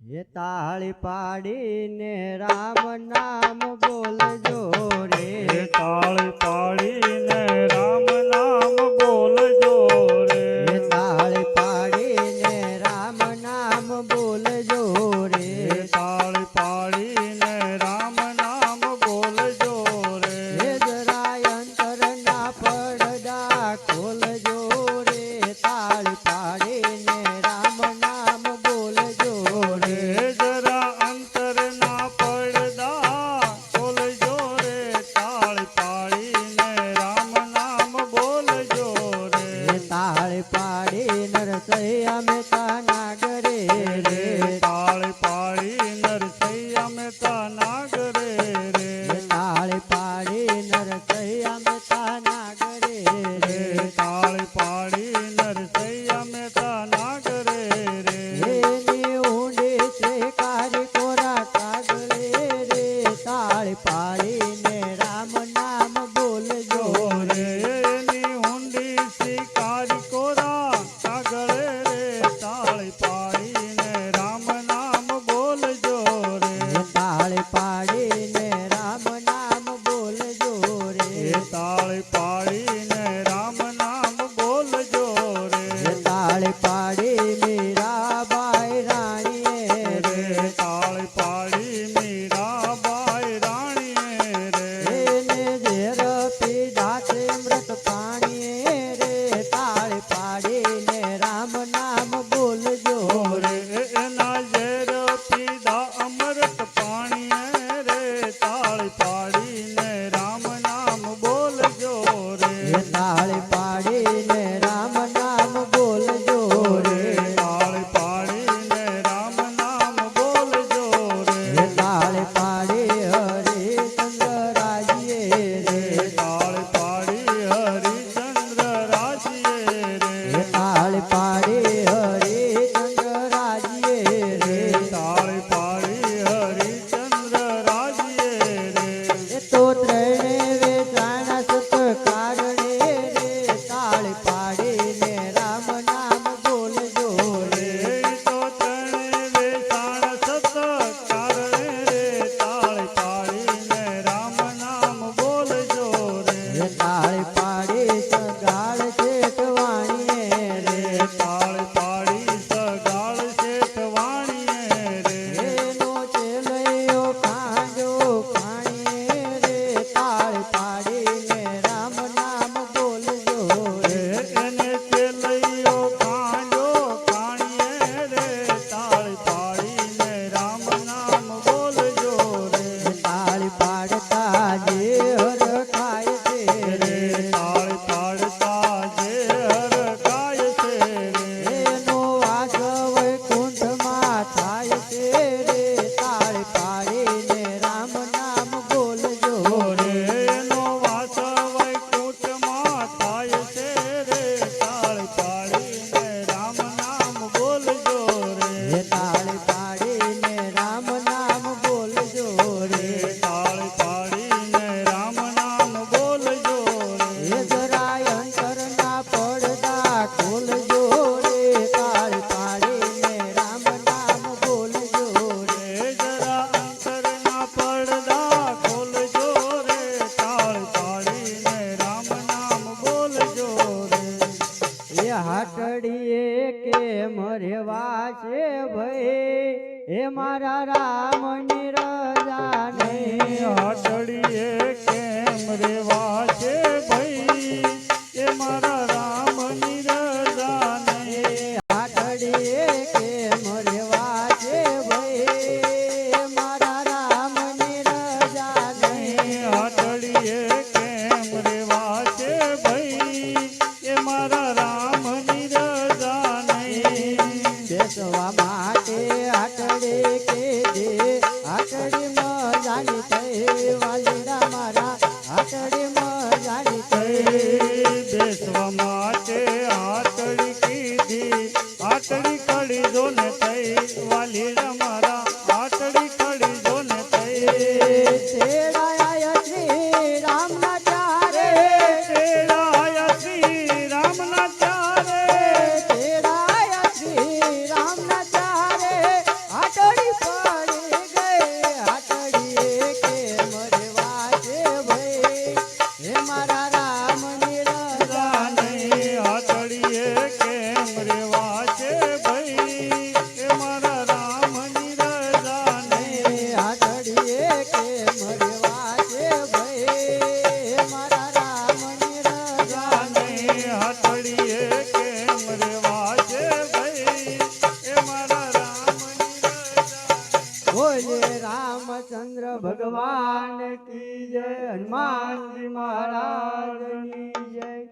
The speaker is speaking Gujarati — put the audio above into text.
એ તાળી પાડીને રામ નામ બોલજો રે, તાળી પાડીને રામ નામ બોલજો રે, તાળી પાડીને રામ નામ બોલજો રે, તાળી પાડીને રામ નામ બોલજો રે, જરાય અંતર ના પડદા ખોલજો રે, તાળી પાડીને રામ નામ બોલજો રે, જરા અંતર ના પડદા ખોલજો રે, તાળી પાડીને રામ નામ બોલજો રે, તાળી પાડી નરસૈયા મહેતા નાગરે રે, તાળી પાડી નરસૈયા મહેતા નાગરે રે, તાળી પાડી નરસૈયા મહેતા નાગરે રે, તાળી પાડી નરસૈયા મહેતા નાગરે રે, એની ઊંડી શ્રીકારી કોરા કાગળે રે, તાળી પાડીને રામ નામ બોલજો રે એની ઊંડી શિકારી કોરા કાગળે રે, તાળી પાડીને રામ નામ બોલજો રે, તાળી પાડીને રામ નામ બોલજો રે, તાળી પાડીને રામ નામ બોલજો રે, તાળી પાડી મીરાબાઈ રાણીએ રે તાળી પાડી મીરાબાઈ રાણીએ રે, એને ઝેર પીધા છે મૃત પાણીએ રે, તાળી પાડીને રામ નામ બોલજો રે એના ઝેર પીધા અમૃત પાણીએ રે, તાળી પાડીને રામ નામ બોલજો રે, તાળી પાડીને રામ નામ બોલજો રે, તાળી પાડીને રામ નામ બોલજો રે, તાળી પાડી હરિચંદ્ર રાજ્યે રે, તાળી પાડી હરિચંદ્ર રાજ્યે રે, તાળી પાડી હરિચંદ્ર રાજ્યે રે, તાળી પાડી હરિચંદ્ર રાજ્યે રે, તો ત્રણે વેચાણા સત્કારણે રે, તાળી પાડીને રામ નામ બોલજો રે, તો તણે વેચાણ સત કારણે રે, તાળી પાડીને રામ નામ બોલજો રે, તાળી પાડી સગાળ શેઠવાણીએ રે, તાળી પાડી સગાળ શેઠવાણીએ રે, એનો ચેલૈયો કાંજો ખાણીએ રે, તાળી પાડીને રામ નામ બોલજો રે, એને ચેલૈયો કાંજો ખાણીએ રે, તાળી પાડીને રામ નામ બોલજો રે, તાળી પાડતા જે હર ખાય છે રે, તાળી પાડતા જે હરખાય છે રે, એનો વાસ વૈકુંઠમાં થાય છે રે, તાળી પાડીને રામ નામ બોલજો રે એનો વાસ વૈકુંઠમાં થાય છે રે, તાળી પાડીને રામ નામ બોલજો રે, તાળી પાડીને રામ નામ બોલજો રે, તાળી પાડીને રામ નામ બોલજો રે, જરાય અંતર ના પડદા ખોલજો રે, તાળી પાડીને રામ નામ બોલજો રે, જરા અંતર ના પડદા ખોલજો રે, તાળી પાડીને રામ નામ બોલજો રે, એ હાટડીએ કે મરેવા છે ભઈ, એ મારા રામની રજા નહીં, હાટડીએ કેમ રેવા છે ભાઈ, એ મારા રામની રજા નહીં, હાટડીએ કે મરેવા છે ભઈ, મારા રામની રજા નહીં, હાટડીએ કેમ રેવા છે ભાઈ, એ મારા રામની રજા નહીં, બેસવા માટે હાટડે કે દે, હાટડી મજાની થઈ વાલીડા મારા, હાટડી મજાની થઈ, બેસવા માટે હાટડી કીધી, હાટડી કડી જો ને થઈ, વાલી મારા હાટડી કડી જો ને થઈ, તેડાયા શ્રી રામના ચારે, તેડાયા શ્રી રામના ચારે, તેડાયા શ્રી રામના ચારે, હાટડી બોલે રામચંદ્ર ભગવાન કી જય, હનુમાનજી મહારાજની જય.